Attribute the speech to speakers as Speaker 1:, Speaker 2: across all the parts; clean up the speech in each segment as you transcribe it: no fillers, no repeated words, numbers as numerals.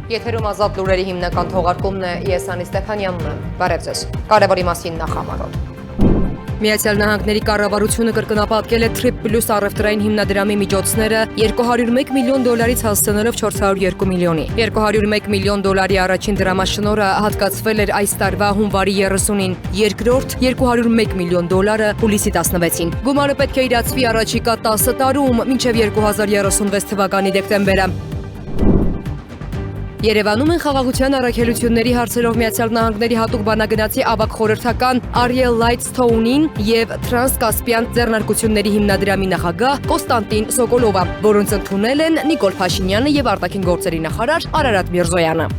Speaker 1: Եթերում ազատ լուրերի հիմնական թողարկումն է, ես Անի Ստեփանյանն եմ, բարև ձեզ, կարևորի մասին նախամարոտ։ Միացյալ Նահանգների կառավարությունը կրկնապատկել է Trip Plus առևտրային հիմնադրամի միջոցները $201 միլիոն հասցնելով 402 միլիոնի։ $201 միլիոն առաջին դրամաշնորհը հատկացվել էր այս տարվա հունվարի 30-ին, երկրորդ $201 միլիոն հուլիսի 16-ին։ Գումարը պետք է իրացվի առաջիկա 10 տարում, մինչև 2036 թվականի դեկտեմբերը։ Երևանում են խաղաղության առաքելությունների հարցերով Միացյալ Նահանգների հատուկ բանագնացի ավագ խորհրդական Ariel Lightstone-ին եւ Տրանսկասպիան ձեռնարկությունների հիմնադրամի նախագահ Կոստանտին Սոկոլովը, որոնց ընդունել են Նիկոլ Փաշինյանը եւ արտաքին գործերի նախարար Արարատ Միրզոյանը։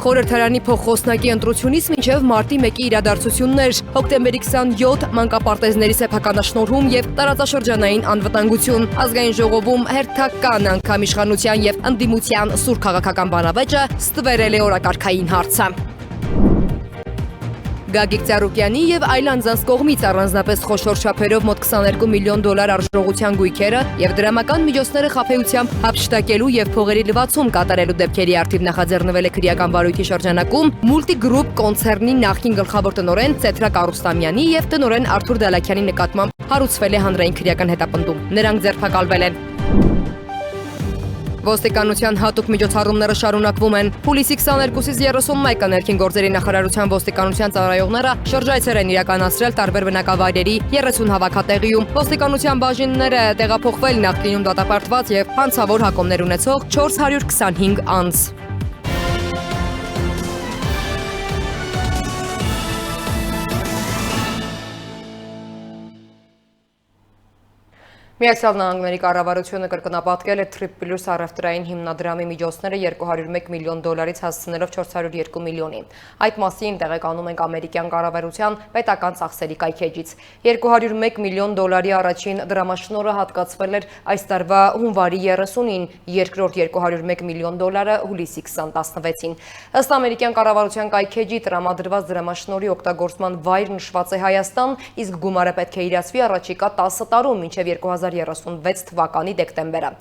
Speaker 1: Խորհրդարանի փոխխոսնակի ընտրությունից մինչև մարտի 1-ի իրադարձություններ, հոկտեմբերի 27 մանկապարտեզների սեփականաշնորհում եւ տարածաշրջանային անվտանգություն, ազգային ժողովում հերթական անգամ իշխանության եւ ընդդիմության սուր քաղաքական բանավեճը ստվերել է օրակարգային հարցը։ Գագիկ Ծառուկյանի եւ այլ անձանց կողմից առանձնապես խոշոր չափերով մոտ $22 միլիոն արժողության գույքերը եւ դրամական միջոցները խաբեությամբ հափշտակելու եւ փողերի լվացում կատարելու դեպքերի արդիվ նախաձեռնվել է քրեական վարույթի շրջանակում Multigroup կոնցեռնի նախկին գլխավոր տնօրեն Ցեթրակ Արուստամյանի եւ տնօրեն Արթուր Դալաքյանի նկատմամբ հարուցվել է հանրային քրեական հետապնդում։ Նրանք ձերբակալվել են։ Ոստիկանության հատուկ միջոցառումները շարունակվում են։ Հուլիսի 22-ից 31-ը ներքին գործերի նախարարության ոստիկանության ծառայողները շրջայցեր են իրականացրել տարբեր բնակավայրերի 30 հավաքատեղիում։ Ոստիկանության բաժինները տեղափոխվել նախկինում դատապարտված եւ հանցավոր հակումներ ունեցող 425 անձ։ Միացյալ Նահանգների կառավարությունը կրկնապատկել է Trip Plus առևտրային հիմնադրամի միջոցները $201 միլիոն հասցնելով 402 միլիոնի։ Այդ մասին տեղեկանում ենք ամերիկյան կառավարության պետական ծախսերի կայքեջից։ $201 միլիոն առաջին դրամաշնորհը հատկացվել էր այս տարվա հունվարի 30-ին, երկրորդ $201 միլիոն հուլիսի 16-ին։ Ըստ ամերիկյան կառավարության կայքեջի տրամադրված դրամաշնորհի օգտագործման վայր նշված է Հայաստան, իսկ գումարը պետք է իրացվի առաջիկա 10 տարում, մինչև 2036 թվականի դեկտեմբերը։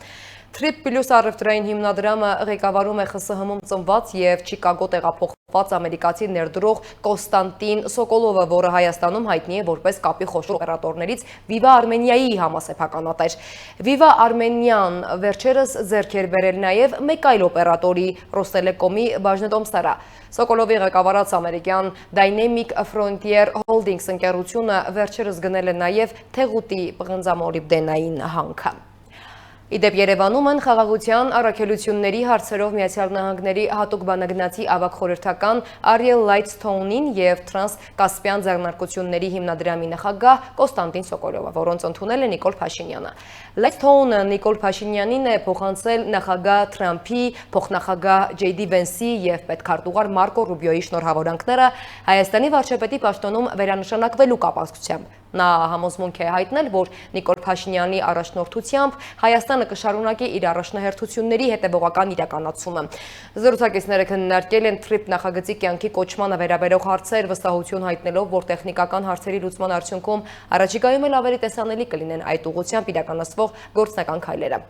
Speaker 1: Trip Plus առևտրային հիմնադրամը ղեկավարում է ԽՍՀՄ-ում ծնված եւ Չիկագո տեղափոխված ամերիկացի ներդրող Կոստանտին Սոկոլովը, որը Հայաստանում հայտնի է որպես կապի խոշոր օպերատորներից Viva Armenia-ի համասեփականատեր։ Viva Armenian վերջերս ձեռք էր բերել նաեւ մեկ այլ օպերատորի Ռոստելեկոմի բաժնետոմսերը։ Սոկոլովի ղեկավարած ամերիկյան Dynamic Frontier Holdings ընկերությունը վերջերս գնել է նաեւ Թեղուտի պղնձամոլիբդենային հանքը։ Իդեպ Երևանում են խաղաղության առաքելությունների հարցերով Միացյալ Նահանգների հատուկ բանագնացի ավագ խորհրդական Ariel Lightstone-ին եւ Տրանսկասպիան ձեռնարկությունների հիմնադրամի նախագահ Կոստանտին Սոկոլովը, որոնց ընդունել է Նիկոլ Փաշինյանը։ Lightstone-ը Նիկոլ Փաշինյանին է փոխանցել նախագահ Թրամփի, փոխնախագահ J.D. Vance-ի եւ պետքարտուղար Մարկո Ռուբիոյի շնորհավորանքները Հայաստանի վարչապետի պաշտոնում վերանշանակվելու կապակցությամբ։ Նա համոզմունք է հայտնել, որ Նիկոլ Փաշինյանի առաջնորդությամբ Հայաստանը կշարունակի իր առաջնահերթությունների հետևողական իրականացումը։ Զրուցակիցները քննարկել են Trip նախագծի կյանքի կոչմանը վերաբերող հարցեր, վստահություն հայտնելով, որ տեխնիկական հարցերի լուծման արդյունքում առաջիկայում էլ ավելի տեսանելի կլինեն այդ ուղղությամբ իրականացվող գործնական քայլերը։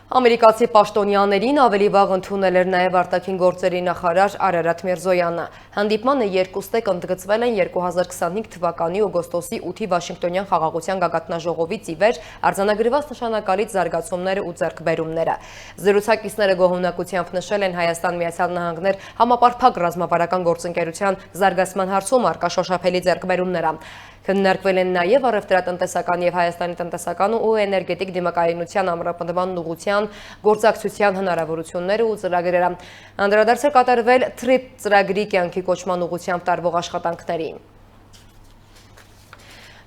Speaker 1: Ամերիկացի պաշտոնյաներին ավելի վաղ ընդունել էր նաև արտաքին գործերի նախարար Արարատ Միրզոյանը։ Հանդիպմանը երկուստեք ընդգծվել են 2025 թվականի օգոստոսի 8-ի Վաշինգտոնյան խաղաղության գագաթնաժողովից ի վեր արձանագրված նշանակալից զարգացումները ու ձեռքբերումները։ Զրուցակիցները գոհունակությամբ նշել են Հայաստան-Միացյալ Նահանգներ համապարփակ ռազմավարական գործընկերության զարգացման հարցում առկա շոշափելի ձեռքբերումները։ Քննարկվել են նաև առևտրատնտեսական եւ Հայաստանի տնտեսական ու էներգետիկ դիմակայունության ամրապնդման ուղղության գործակցության հնարավորությունները ու ծրագրերը։ Անդրադարձ է կատարվել Trip ծրագրի կյանքի կոչման ուղղությամբ տարվող աշխատանքներին։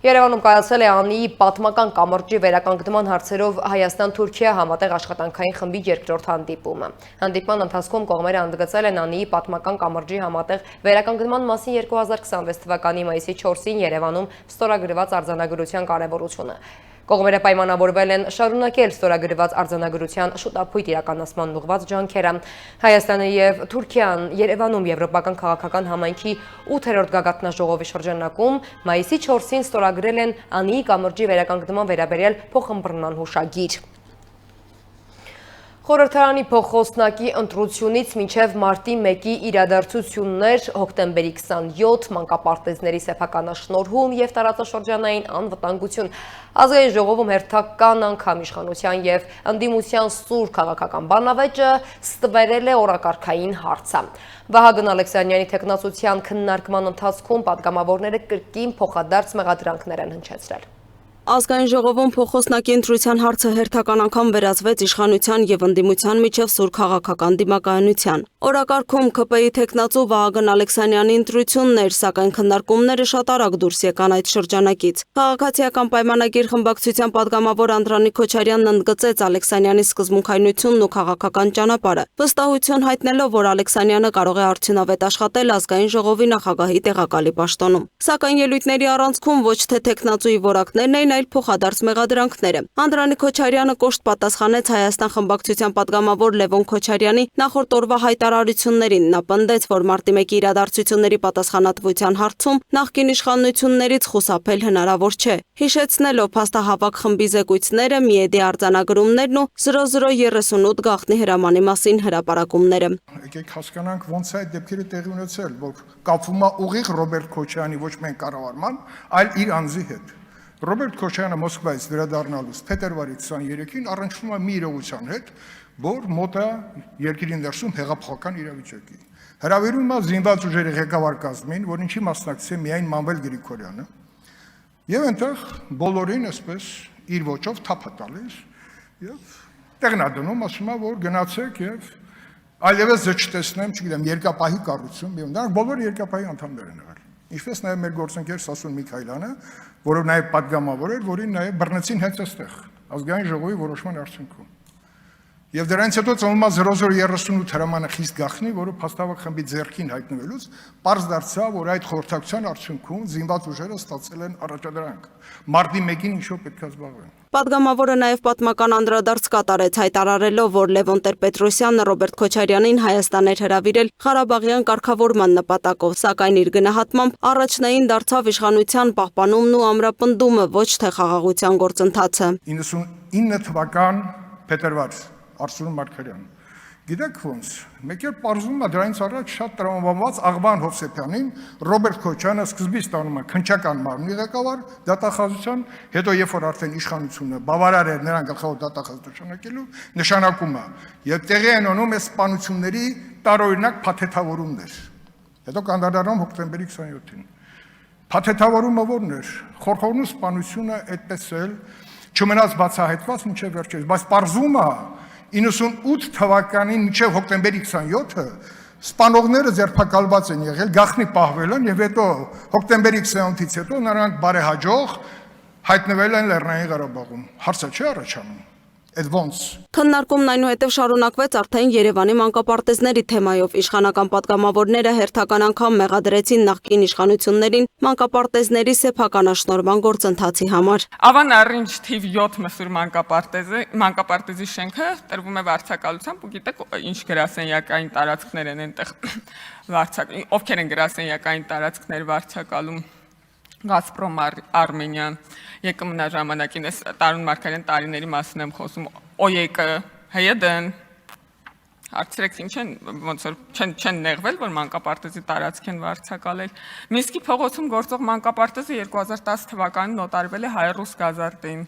Speaker 1: Երևանում կայացել է ԱՆԻ-ի պատմական կամրջի վերականգնման հարցերով Հայաստան-Թուրքիա համատեղ աշխատանքային խմբի երկրորդ հանդիպումը։ Հանդիպման ընթացքում կողմերը ընդգծել են ԱՆԻ-ի պատմական կամրջի համատեղ վերականգնման մասին 2026 թվականի մայիսի 4-ին Երևանում ստորագրված արձանագրության կարևորությունը։ Կողմերը պայմանավորվել են շարունակել ստորագրված արձանագրության շուտապույտ իրականացման ուղղված ջանքերը։ Հայաստանը եւ Թուրքիան Երևանում եվրոպական քաղաքական համայնքի 8-րդ գագաթնաժողովի շրջանակում մայիսի 4-ին ստորագրել են ԱՆԻ-ի կամրջի վերականգնման վերաբերյալ փոխըմբռնման հուշագիր։ Խորհրդարանի փոխխոսնակի ընտրությունից մինչև մարտի 1-ի իրադարձություններ հոկտեմբերի 27 մանկապարտեզների սեփականաշնորհում և տարածաշրջանային անվտանգություն ազգային ժողովում հերթական անգամ իշխանության և ընդդիմության սուր քաղաքական բանավեճը ստվերել է օրակարգային հարցը։ Վահագն Ալեքսանյանի թեկնածության քննարկման ընթացքում պատգամավորները կրկին փոխադարձ մեղադրանքներ են հնչեցրել։
Speaker 2: Ազգային ժողովում փոխխոսնակի ընտրության հարցը հերթական անգամ վերածվեց իշխանության և ընդդիմության միջև սուր քաղաքական դիմակայունության։ Օրակարգում ՔՊ-ի թեկնածու Վահագն Ալեքսանյանի ընտրությունն էր, սակայն քննարկումները շատ արագ դուրս եկան այդ շրջանակից։ Քաղաքացիական պայմանագիր խմբակցության պատգամավոր Անդրանիկ Քոչարյանն ընդգծեց Ալեքսանյանի սկզբունքայնությունն ու քաղաքական ճանապարհը, վստահություն հայտնելով, որ Ալեքսանյանը կարող է արդյունավետ աշխատել ազգային ժողովի նախագահի տեղակալի պաշտոնում։ Սակայն ելույթների առանցքում ոչ թե թեկնածուի որակներն էին, այլ փոխադարձ մեղադրանքները։ Անդրանիկ Քոչարյանը կոշտ պատասխանեց Հայաստան խմբակցության պատգամավոր Լևոն Քոչարյանի նախորդ օրվա հայտարարություններին։ Նա պնդեց, որ մարտի 1-ի իրադարձությունների պատասխանատվության հարցում նախկին իշխանություններից խուսափել հնարավոր չէ, հիշեցնելով փաստահավաք խմբի զեկույցները, Միեդի արձանագրումներն ու 0038 գաղտնի հրամանի մասին հրապարակումները։
Speaker 3: Եկեք հասկանանք ոնց է այդ դեպքերը տեղի ունեցել, որ կապվում է ուղիղ Ռոբերտ Քոչարյանի ոչ միայն կառավարման, այլ իր անձի հետ։ Ռոբերտ Քոչարյանը Մոսկվայից վերադառնալուց փետրվարի 23-ին առնչվում է մի իրողության հետ, որ մոտ է երկրի ներսում հեղափոխական իրավիճակի։ Հրավիրում է զինված ուժերի ղեկավար կազմին, որ ինչի մասնակցի միայն Մանվել Գրիգորյանը, եւ այնտեղ բոլորին այսպես իր ոճով թափ է տալիս եւ տեղնադնում ասում է, որ գնացեք եւ այլևս ձեզ չտեսնեմ, չգիտեմ, երկապահի կառուցում, եւ նրանք բոլորը երկապահի անդամներ են եղել։ Ինչպես նաև մեր գործընկեր Սասուն Միքայելյանը, որով նաև պատգամավոր էր, որին նաև բռնեցին հենց այստեղ, ազգային ժողովի որոշման արդյունքում։ Եվ դրանից հետո ծնվում է 0038 հրամանը խիստ գաղտնի, որը փաստավակ խմբի ձեռքին հայտնվելուց պարզ դարձավ, որ այդ խորհրդակցության արդյունքում զինված ուժերը ստացել են առաջադրանք։ Մարտի 1-ին ինչով պետք է զբաղվեն։
Speaker 2: Պատգամավորը նաև պատմական անդրադարձ կատարեց, հայտարարելով, որ Լևոն Տեր-Պետրոսյանը Ռոբերտ Քոչարյանին Հայաստան էր հրավիրել Ղարաբաղյան կարգավորման նպատակով, սակայն իր գնահատմամբ առաջնային դարձավ իշխանության պահպանումն ու ամրապնդումը, ոչ թե խաղաղության գործընթացը։
Speaker 3: 99 թվական փետրվար Արսուն Մարգարյան։ Գիտեք ոնց, մեկ էլ պարզվում է դրանից առաջ շատ տրամաբանված Աղբան Հովսեփյանին Ռոբերտ Քոչարյանը սկզբից տանում է քնչական մարմնի ղեկավար դատախազության, հետո երբ որ արդեն իշխանությունը բավարար էր նրան գլխավոր դատախազ նշանակում է եւ տեղի են ունենում այս սպանությունների տարօրինակ փաթեթավորումներ։ Հետո կանդրադառնում հոկտեմբերի 27-ին։ Փաթեթավորումը ո՞րն էր։ Խորխորնու սպանությունը այդպես էլ չմնաց բացահայտված մինչև վերջերս, բայց պարզվում է 98 թվականին մինչև հոկտեմբերի 27-ը սպանողները ձերբակալված են եղել, գաղտնի պահվել են եւ հետո հոկտեմբերի 28-ից հետո նրանք բարեհաջող հայտնվել են Լեռնային Ղարաբաղում։ Հարցը չի առաջանում։ Այդ ոնց։
Speaker 2: Քննարկումն այնուհետև շարունակվեց արդեն Երևանի մանկապարտեզների թեմայով։ Իշխանական պատգամավորները հերթական անգամ մեղադրեցին նախկին իշխանություններին մանկապարտեզների սեփականաշնորհման գործընթացի համար։
Speaker 4: Ավան առինջ թիվ 7 մսուր մանկապարտեզի շենքը տրվում է վարձակալությամբ ու գիտեք ինչ գրասենյակային տարածքներ են այնտեղ ովքեր են գրասենյակային տարածքներ վարձակալում։ Գազպրոմ Արմենիան, ԵԿՄ ժամանակին էս Տարուն Մարգարյան տարիների մասին եմ խոսում, ՕԵԿ, ՀՅԴ, հարցրեք ինչ են, ոնց որ չեն նեղվել, որ մանկապարտեզի տարածք են վարձակալել։ Մինսկի փողոցում գործող մանկապարտեզը 2010 թվականին նոտարվել է հայ-ռուս գազարտին։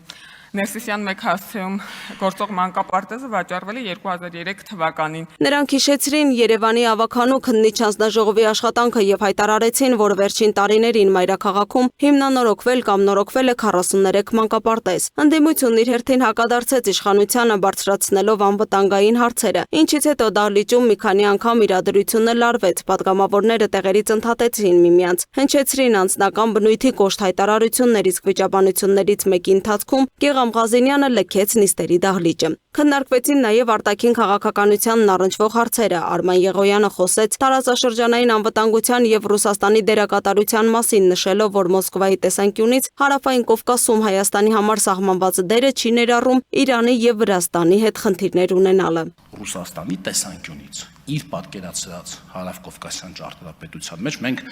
Speaker 4: Ներսիսյան մեկ հասցեում գործող մանկապարտեզը վաճառվել է 2003 թվականին։
Speaker 2: Նրանք հիշեցրին Երևանի ավականու քննիչ հանձնաժողովի աշխատանքը եւ հայտարարեցին, որ վերջին տարիներին մայրաքաղաքում հիմնանորոգվել կամ նորոգվել է 43 մանկապարտեզ։ Ընդդիմությունն իր հերթին հակադարձեց իշխանությանը, բարձրացնելով անվտանգային հարցերը, ինչից հետո դահլիճում մի քանի անգամ իրադրությունը լարվեց։ Պատգամավորները տեղերից ընդհատեցին միմյանց, հնչեցրին անձնական բնույթի կոշտ հայտարարություններ, իսկ վիճաբանություններից մեկի ընթացքում Ղազենյանը լքեց նիստերի դահլիճը։ Քննարկվեցին նաև արտաքին քաղաքականությանն առնչվող հարցերը։ Արման Եղոյանը խոսեց տարածաշրջանային անվտանգության եւ Ռուսաստանի դերակատարության մասին, նշելով, որ Մոսկվայի տեսանկյունից Հարավային Կովկասում Հայաստանի համար սահմանված դերը չի ներառում Իրանի եւ Վրաստանի հետ խնդիրներ ունենալը։
Speaker 5: Ռուսաստանի տեսանկյունից իր պատկերացրած Հարավկովկասյան ճարտարապետության մեջ մենք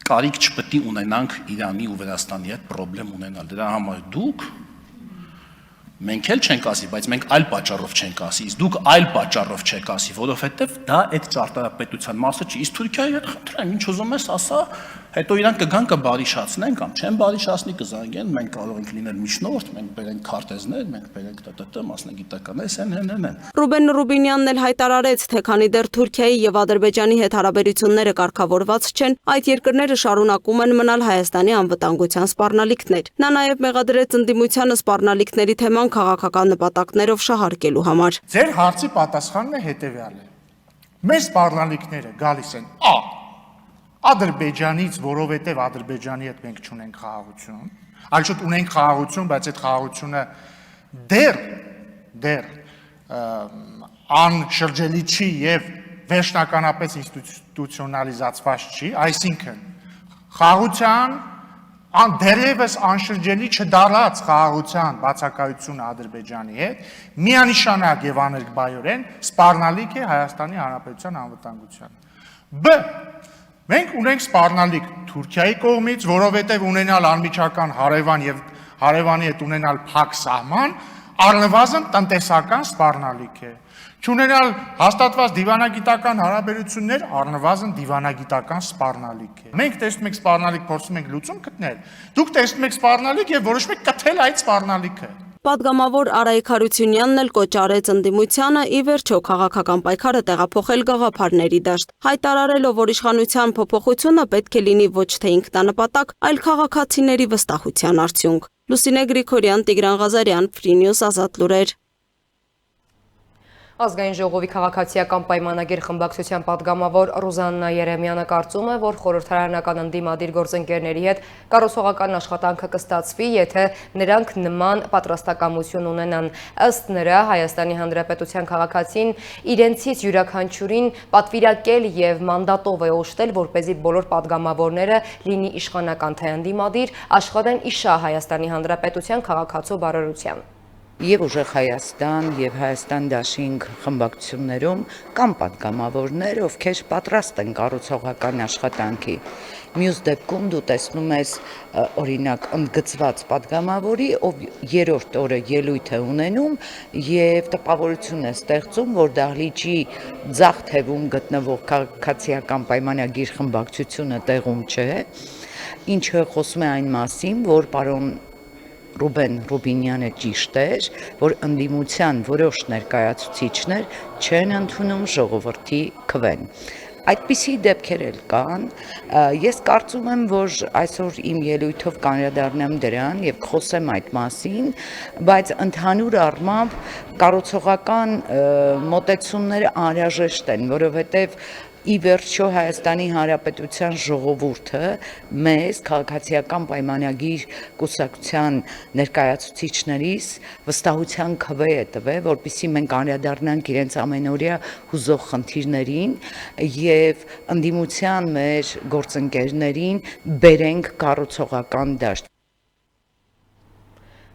Speaker 5: կարիք չպետք է ունենանք Իրանի ու Վրաստանի հետ խնդրեմ ունենալ։ Դրա համար դուք Մենք էլ չենք ասի, բայց մենք այլ պատճառով չենք ասի, իսկ դուք այլ պատճառով չեք ասի, որովհետև դա այդ ճարտարապետության մասը չի։ Իսկ Թուրքիայի հետ խնդրեմ, ինչ ուզում ես ասա, հետո իրանք կգան կբարիշացնեն կամ չեն բարիշացնի, կզանգեն, մենք կարող ենք լինել միջնորդ, մենք բերենք քարտեզներ, մենք բերենք ՏՏՏ մասնագիտականներ, են։
Speaker 2: Ռուբեն Ռուբինյանն էլ հայտարարեց, թե քանի դեռ Թուրքիայի եւ Ադրբեջանի հետ հարաբերությունները կարգավորված չեն, այդ երկրները շարունակում են մնալ Հայաստանի անվտանգության սպառնալիքներ։ Նա նաեւ մեղադրեց ընդդիմությանը սպառնալիքների թեման քաղաքական նպատակներով շահարկելու համար։
Speaker 6: Ձեր հարցի պատասխանն է հետևյալը։ Մեր սպառնալիքները գալիս են Ադրբեջանից, որովհետև Ադրբեջանի հետ մենք չունենք խաղաղություն, այլ շուտ ունենք խաղաղություն, բայց այդ խաղաղությունը դեռ անշրջելի չի եւ վերջնականապես ինստիտուցիոնալիզացված չի, այսինքն խաղաղության դերևս անշրջելի չդառած խաղաղության բացակայությունը Ադրբեջանի հետ միանշանակ եւ աներկբայորեն սպառնալիք է Հայաստանի Հանրապետության անվտանգությանը։ Մենք ունենք սպառնալիք Թուրքիայի կողմից, որովհետև ունենալ անմիջական հարևան եւ հարևանի հետ ունենալ փակ սահման, առնվազն տնտեսական սպառնալիք է։ Չունենալ հաստատված դիվանագիտական հարաբերություններ, առնվազն դիվանագիտական սպառնալիք է։ Մենք տեսնում ենք սպառնալիք, փորձում ենք լուծում գտնել։ Դուք տեսնում եք սպառնալիք եւ որոշում եք կթել այդ սպառնալիքը։
Speaker 2: Պատգամավոր Արայիկ Հարությունյանն էլ կոչ արեց ընդդիմությանը ի վերջո քաղաքական պայքարը տեղափոխել գաղափարների դաշտ, հայտարարելով, որ իշխանության փոփոխությունը պետք է լինի ոչ թե ինքնանպատակ, այլ քաղաքացիների վստահության արդյունք։ Լուսինե Գրիգորյան, Տիգրան Ղազարյան, Free News, Ազատ լուրեր։
Speaker 1: Ազգային ժողովի քաղաքացիական պայմանագիր խմբակցության պատգամավոր Ռուզաննա Երեմյանը կարծում է, որ խորհրդարանական ընդդիմադիր գործընկերների հետ կառուցողական աշխատանքը կստացվի, եթե նրանք նման պատրաստակամություն ունենան։ Ըստ նրա, Հայաստանի Հանրապետության քաղաքացին իրենցից յուրաքանչյուրին պատվիրակել եւ մանդատով է ուշտել, որպեսզի բոլոր պատգամավորները լինի իշխանական թե ընդդիմադիր, աշխատեն իշահ Հայաստանի Հանրապետության քաղաքացու բարօրության։
Speaker 7: Եվ ուժեղ Հայաստան եւ Հայաստան դաշինք խմբակցություններում կամ պատգամավորներ, ովքեր պատրաստ են կառուցողական աշխատանքի։ Մյուս դեպքում դու տեսնում ես օրինակ ընդգծված պատգամավորի, ով երրորդ օրը ելույթ է ունենում եւ տպավորություն է ստեղծում, որ դահլիճի ձախ թևում գտնվող քաղաքացիական պայմանագիր խմբակցությունը տեղում չէ, ինչը խոսում է այն մասին, որ պարոն Ռուբեն Ռուբինյանը ճիշտ էր, որ ընդդիմության որոշ ներկայացուցիչներ չեն ընդունում ժողովրդի քվեն։ Այդպիսի դեպքեր էլ կան, ես կարծում եմ, որ այսօր իմ ելույթով կանդրադառնամ դրան եւ կխոսեմ այդ մասին, բայց ընդհանուր առմամբ կառուցողական մոտեցումները անհրաժեշտ են, որովհետեւ ի վերջո Հայաստանի Հանրապետության ժողովուրդը մեզ քաղաքացիական պայմանագիր կուսակցության ներկայացուցիչներից վստահության քվե է տվել, որպեսզի մենք անդրադառնանք իրենց ամենօրյա հուզող խնդիրներին եւ ընդդիմության մեր գործընկերներին բերենք կառուցողական դաշտ։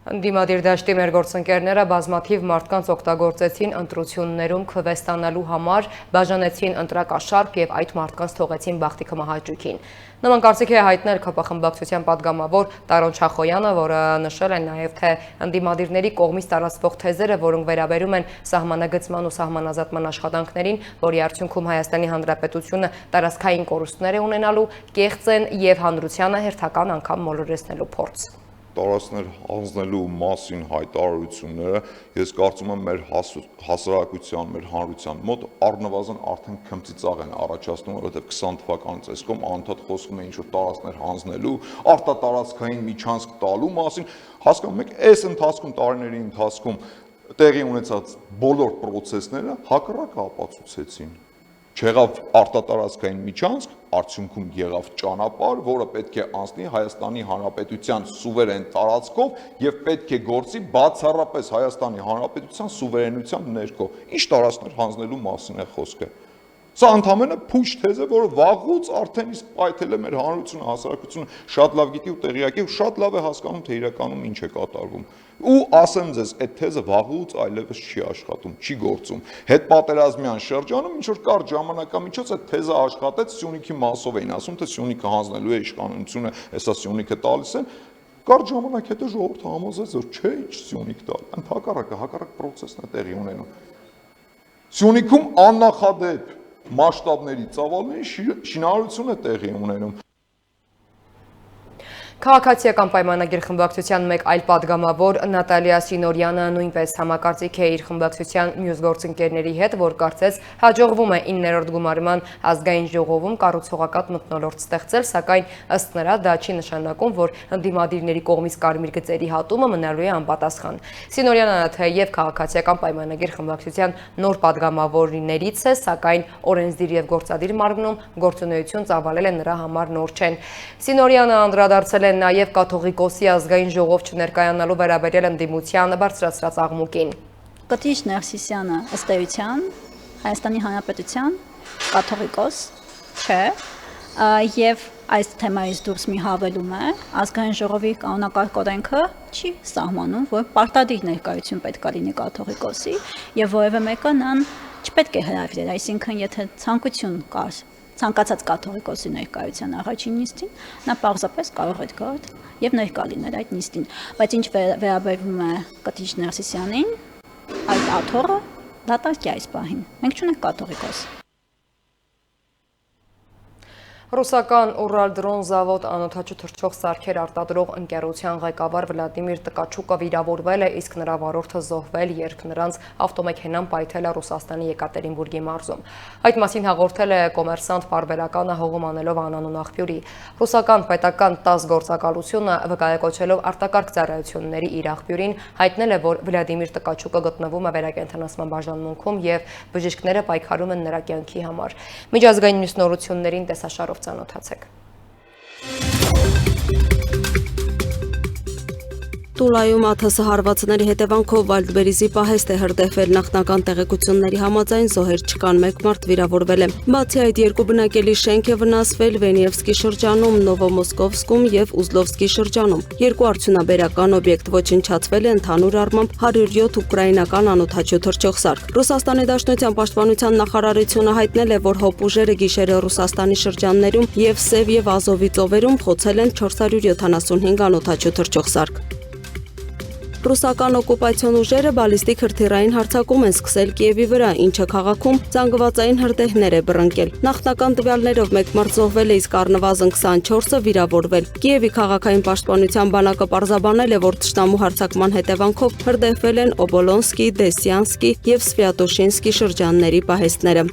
Speaker 1: Ընդդիմադիր դաշտի մեր գործընկերները բազմաթիվ մարդկանց օգտագործեցին ընտրություններում քվե ստանալու համար, բաժանեցին ընտրակաշառք եւ այդ մարդկանց թողեցին բախտի մահաճույքին։ Նման կարծիք է հայտնել ԿՊ խմբակցության պատգամավոր Տարոն Չախոյանը, որը նշել է նաեւ, թե ընդդիմադիրների կողմից տարածվող թեզերը, որոնք վերաբերում են սահմանագծման ու սահմանազատման աշխատանքներին, որի արդյունքում Հայաստանի Հանրապետությունը տարածքային կորուստներ է ունենալու, կեղծ են եւ հանրությանը հերթական անգամ մոլորեցնելու փորձ։
Speaker 8: Տարածքներ հանձնելու մասին հայտարարությունները, ես կարծում եմ մեր հասարակության, մեր հանրության մոտ առնվազն արդեն քմծիծաղ են առաջացնում, որովհետև 20 թվականից այսքոմ անդադ խոսում է ինչ-որ տարածքներ հանձնելու, արտատարածքային միջանցք տալու մասին, հասկանում եք, այս ընթացքում տարիների ընթացքում տեղի ունեցած բոլոր պրոցեսները հակառակը ապացուցեցին։ Չեղավ արտատարածքային միջանցք, արդյունքում եղավ ճանապարհ, որը պետք է անցնի Հայաստանի Հանրապետության սուվերեն տարածքով եւ պետք է գործի բացառապես Հայաստանի Հանրապետության սուվերենության ներքո։ Ինչ տարածքներ հանձնելու մասին է խոսքը։ Սա ընդհանրապես փուշ թեզ է, որը վաղուց արդեն իսկ պայթել է մեր հանրությունը, հասարակությունը շատ լավ գիտի ու տեղյակ է ու շատ լավ է հասկանում, թե իրականում ինչ է կատարվում։ Ու ասեմ ձեզ, այդ թեզը վաղուց այլևս չի աշխատում, չի գործում։ Հետպատերազմյան շրջանում ինչ որ կարճ ժամանակամիջոց այդ թեզը աշխատեց, Սյունիքի մասով էին ասում, թե Սյունիքը հանձնելու է իշխանությունը, հեսա Սյունիքը տալիս են։ Կարճ ժամանակ հետո ժողովուրդը համոզեց, որ չէ, ինչ Սյունիք տալ, ընդհակառակը, հակառակ պրոցեսն է տեղի ունենում։ Սյունիքում աննախադեպ մասշտաբների ծավալների շինարարություն է տեղի ունենում։
Speaker 1: Քաղաքացիական պայմանագիր խմբակցության մեկ այլ падգամավոր Նատալիա Սինորյանը նույնպես համակարծիք է իր խմբակցության մյուս գործընկերների հետ, որ կարծես հաջողվում է 9-րդ գումարման ազգային ժողովում կառուցողական մթնոլորտ ստեղծել, սակայն ըստ նրա դա չի նշանակում, որ ընդդիմադիրների կողմից կարմիր գծերի հատումը մնալու է անպատասխան։ Սինորյանը թեև քաղաքացիական պայմանագիր խմբակցության նոր падգամավորներից է, սակայն օրենսդիր եւ գործադիր մարմնում գործունեություն ծավալել է նրա համար նոր չեն։ Սինորյանը անդրադարձել է նաև կաթողիկոսի ազգային ժողով չներկայանալու վերաբերյալ ընդդիմության բարձրացրած աղմուկին։
Speaker 9: Կտիչ Ներսիսյանը ըստ էության Հայաստանի Հանրապետության կաթողիկոս չէ, եւ այս թեմայից դուրս մի հավելում է ազգային ժողովի կանոնակարգ օրենքը չի սահմանում, որ պարտադիր ներկայություն պետք է լինի կաթողիկոսի եւ որևէ մեկը նրան չպետք է հրավիրել, այսինքն եթե ցանկություն կար ցանկացած կաթողիկոսի ներկայության առաջին նիստին, նա պարզապես կարող է գալ եւ ներկա լինել այդ նիստին, բայց ինչ վերաբերվում է Կտիչ Ներսիսյանին, այդ աթոռը դատարկ է այս պահին։ Մենք չունենք կաթողիկոս։
Speaker 1: Ռուսական Ուրալդրոն զավոդ անօդաչու թռչող սարքեր արտադրող ընկերության ղեկավար Վլադիմիր Տկաչուկը վիրավորվել է, իսկ նրա վարորդը զոհվել, երբ նրանց ավտոմեքենան պայթել է Ռուսաստանի Եկատերինբուրգի մարզում։ Այդ մասին հաղորդել է կոմերսանտ պարբերականը հողում անելով անանուն աղբյուրի։ Ռուսական պետական ՏԱՍՍ գործակալությունը վկայակոչելով արտակարգ ծառայությունների իր աղբյուրին հայտնել է, որ Վլադիմիր Տկաչուկը գտնվում է վերակենդանացման բաժանմունքում եւ բժիշկները պայքարում են նրա կյանքի համար։ Միջազգային մյուս նորություններին տեսաշարով ծանոթացեք։
Speaker 2: Տուլայում ԱԹՍ հարվածների հետևանքով Վալդբերիզի պահեստ է հրդեհվել, նախնական տեղեկությունների համաձայն զոհեր չկան, մեկ մարդ վիրավորվել է։ Բացի այդ, երկու բնակելի շենք է վնասվել Վենիևսկի շրջանում, Նովոմոսկովսկում եւ Ուզլովսկի շրջանում։ Երկու արդյունաբերական օբյեկտ ոչնչացվել է, ընդհանուր առմամբ 107 ուկրաինական անօդաչու թռչող սարք։ Ռուսաստանի Դաշնության պաշտպանության նախարարությունը հայտնել է, որ հոպուժերը գիշերը Ռուսաստանի շրջաններում եւ Սև եւ Ազովի ծովերում խոցել են 475 անօդաչու թռչող սարք։ Ռուսական օկուպացիոն ուժերը բալիստիկ հրթիռային հարձակում են սկսել Կիևի վրա, ինչը քաղաքում զանգվածային հրդեհներ է բռնկել։ Նախնական տվյալներով մեկ մարդ զոհվել է, իսկ առնվազն 24-ը վիրավորվել։ Կիևի քաղաքային պաշտպանության բանակը պարզաբանել է, որ թշնամու հարձակման հետևանքով հրդեհվել են Օբոլոնսկի, Դեսյանսկի եւ Սվյատոշինսկի շրջանների պահեստները։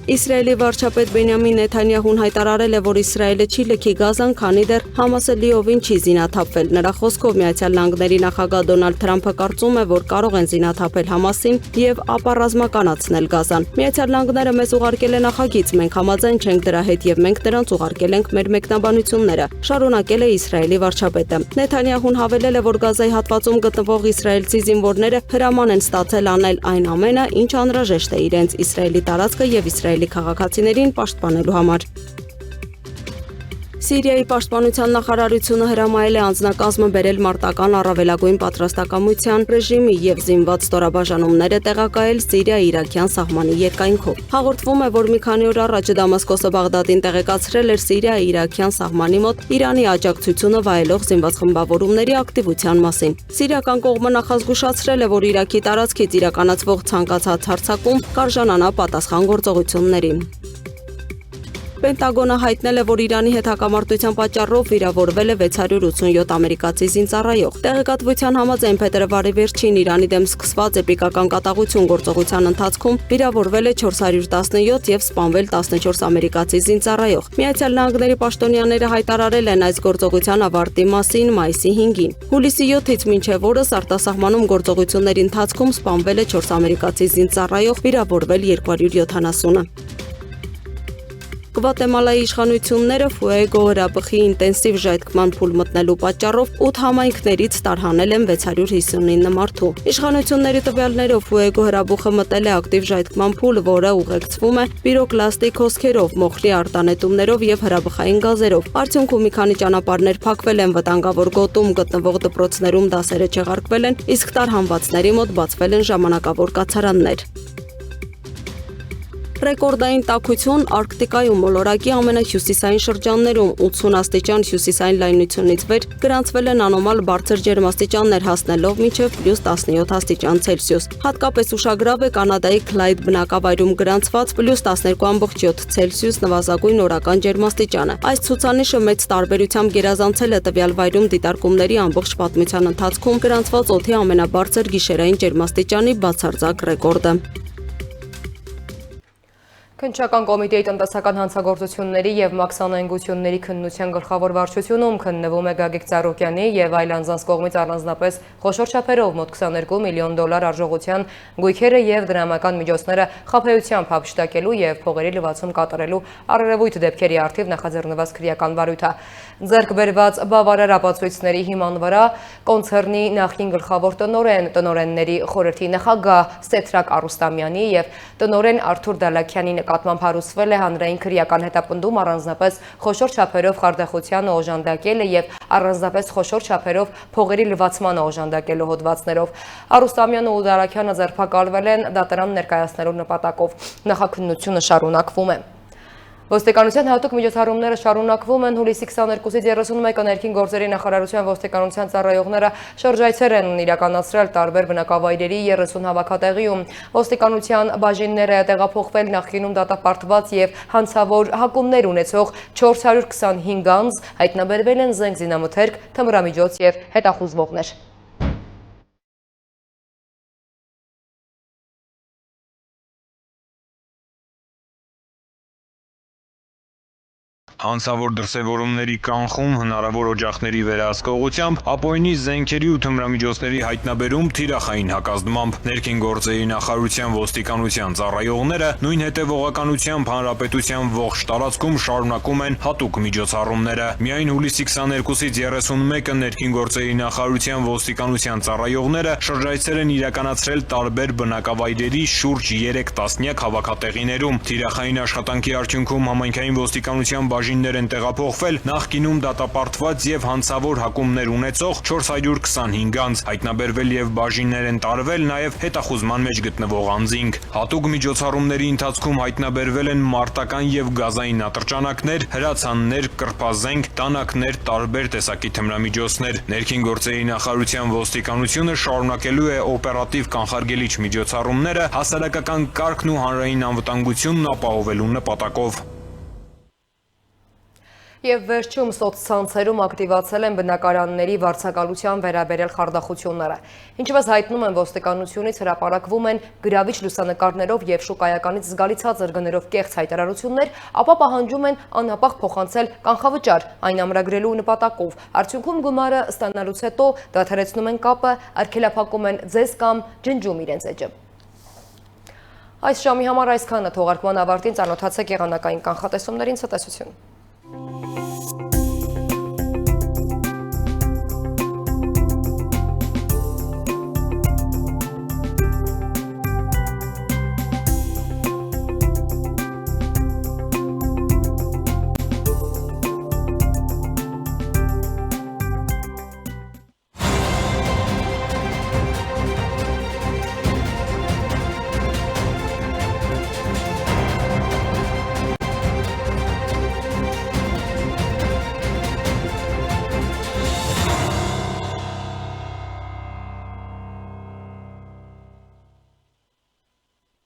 Speaker 2: Իսրայելի վարչապետ Բենյամին Նեթանյահուն հայտարարել է, որ Իսրայելը չի լքի Գազան, քանի դեռ Համասը լիովին չի զինաթափվել։ Նրա խոսքով Միացյալ Նահանգների նախագահ Դոնալդ Թրամփը կարծում է, որ կարող են զինաթափել Համասին եւ ապառազմականացնել Գազան։ Միացյալ Նահանգները մեզ ուղարկել է նախագիծ, մենք համաձայն չենք դրա հետ եւ մենք նրանց ուղարկել ենք մեր մեկնաբանությունները, շարունակել է Իսրայելի վարչապետը։ Նեթանյահուն հավելել է, որ Գազայի հատվածում գտնվող իսրայելցի զինվորները հրաման են ստացել անել այն ամենը, ինչ անհրաժեշտ է իրենց Իսրայելի տարածքը եւ Իսրայելի քաղաքացիներին պաշտպանելու համար։ Սիրիայի պաշտպանության նախարարությունը հրամայել է անձնակազմը բերել մարտական առավելագույն պատրաստակամության ռեժիմի եւ զինված ստորաբաժանումները տեղակայել Սիրիա-Իրաքյան սահմանի երկայնքով։ Հաղորդվում է, որ մի քանի օր առաջ Դամասկոսը Բաղդադին տեղեկացրել էր Սիրիա-Իրաքյան սահմանի մոտ Իրանի աջակցությունը վայելող զինված խմբավորումների ակտիվության մասին։ Սիրիական կողմը նախազգուշացրել է, որ Իրաքի տարածքից իրականացվող ցանկացած հարձակում կարժանանա պատասխան գործողությունների։ Պենտագոնը հայտնել է, որ Իրանի հետ հակամարտության պատճառով վիրավորվել է 687 ամերիկացի զինծառայող։ Տեղեկատվության համաձայն փետրվարի վերջին Իրանի դեմ սկսված էպիկական կատաղություն գործողության ընթացքում վիրավորվել է 417 եւ սպանվել 14 ամերիկացի զինծառայող։ Միացյալ Նահանգների պաշտոնյաները հայտարարել են այս գործողության ավարտի մասին մայիսի 5-ին։ Հուլիսի 7-ից մինչև օրս արտասահմանում գործողությունների ընթացքում սպանվել է 4 ամերիկացի զինծառայող, վիրավորվել 270-ը։ Գվատեմալայի իշխանությունները Ֆուեգո հրաբխի ինտենսիվ ժայթքման փուլ մտնելու պատճառով 8 համայնքներից տարհանել են 659 մարդու։ Իշխանությունների տվյալներով Ֆուեգո հրաբուխը մտել է ակտիվ ժայթքման փուլ, որը ուղեկցվում է պիրոկլաստիկ հոսքերով, մոխրի արտանետումներով եւ հրաբխային գազերով։ Արդյունքում մի քանի ճանապարհներ փակվել են, վտանգավոր գոտում գտնվող դպրոցներում դասերը չեղարկվել են, իսկ տարհանվածների մոտ բացվել են ժամանակավոր կացարաններ։ Ռեկորդային տաքություն Արկտիկայում մոլորակի ամենահյուսիսային շրջաններում 80 աստիճան հյուսիսային լայնությունից վեր գրանցվել են անոմալ բարձր ջերմաստիճաններ հասնելով մինչև +17 աստիճան Ցելսիուս։ Հատկապես ուշագրավ է Կանադայի Քլայդ բնակավայրում գրանցված +12.7 Ցելսիուս նվազագույն օրական ջերմաստիճանը։ Այս ցուցանիշը մեծ տարբերությամբ գերազանցել է տվյալ վայրում դիտարկումների ամբողջ պատմության ընթացքում գրանցված օդի ամենաբարձր գիշերային ջերմաստիճանի բացարձակ ռեկորդը։
Speaker 1: Քննչական կոմիտեի տնտեսական հանցագործությունների և մաքսանայնգությունների քննության գլխավոր վարչությունում քննվում է Գագիկ Ծառուկյանի և այլ անձանց կողմից առանձնապես խոշոր չափերով մոտ 22 միլիոն դոլար արժողության գույքերը և դրամական միջոցները խաբեությամբ հափշտակելու և փողերի լվացում կատարելու առերևույթ դեպքերի առթիվ նախաձեռնված քրեական վարույթ է։ Ձեռք բերված բավարար ապացույցների հիման վրա կոնցեռնի նախկին գլխավոր տնօրեն, տնօրենների խորհրդի նախագահ Սեթրակ Արուստամյանի և տնօրեն Արթուր Դալաքյանի նկատմամբ հարուցվել է հանրային քրեական հետապնդում առանձնապես խոշոր չափերով խարդախությանը օժանդակելը և առանձնապես խոշոր չափերով փողերի լվացմանը օժանդակելու հոդվածներով։ Արուստամյանը ու Դալաքյանը ձերբակալվել են դատարան ներկայացնելու նպատակով։ Նախաքննությունը շարունակվում է։ Ոստիկանության հատուկ միջոցառումները շարունակվում են հուլիսի 22-ից 31-ը ներքին գործերի նախարարության ոստիկանության ծառայողները շրջայցեր են իրականացրել տարբեր բնակավայրերի 30 հավաքատեղիում։ Ոստիկանության բաժինները տեղափոխվել նախկինում դատապարտված և հանցավոր հակումներ ունեցող 425 անձ, հայտնաբերվել են զենք զինամթերք, թմրամիջոց և հետախուզվողներ։
Speaker 10: Հանցավոր դրսևորումների կանխում, հնարավոր օջախների վերահսկողությամբ, ապօրինի զենքերի ու թմրամիջոցների հայտնաբերում թիրախային հակազդմամբ ներքին գործերի նախարարության ոստիկանության ծառայողները նույն հետևողականությամբ հանրապետության ողջ տարածքում շարունակում են հատուկ միջոցառումները։ Միայն հուլիսի 22-ից 31-ը ներքին գործերի նախարարության ոստիկանության ծառայողները շրջայցեր են իրականացրել տարբեր բնակավայրերի շուրջ 3 տասնյակ հավաքատեղիներում։ Թիրախային աշխատանքի արդյունքում համայնքային ոստիկանության բաժիններ են տեղափոխվել նախկինում դատապարտված և հանցավոր հակումներ ունեցող 425 անձ, հայտնաբերվել և բաժիններ են տարվել նաև հետախուզման մեջ գտնվող անձինք։ Հատուկ միջոցառումների ընթացքում հայտնաբերվել են մարտական և գազային ատրճանակներ, հրացաններ, կրպազենք, տանակներ, տարբեր տեսակի թմրամիջոցներ։ Ներքին գործերի նախարարության ոստիկանությունը շարունակելու է օպերատիվ կանխարգելիչ միջոցառումները հասարակական կարգն ու հանրային անվտանգությունն ապահովելու նպատակով։
Speaker 1: Եվ վերջում սոցցանցերում ակտիվացել են բնակարանների վարձակալության վերաբերյալ խարդախությունները։ Ինչպես հայտնում են ոստիկանությունից, հրապարակվում են գրավիչ լուսանկարներով և շուկայականից զգալի ցածր գներով կեղծ հայտարարություններ, ապա պահանջում են անհապաղ փոխանցել կանխավճար, այն ամրագրելու նպատակով։ Արդյունքում գումարը ստանալուց հետո դադարեցնում են կապը, արգելափակում են ձեզ կամ ջնջում իրենց էջը։ Այս ժամի համար այսքանը, թողարկման ավարտին ծանոթացեք եղանակային կանխատեսումներին, ցտեսություն։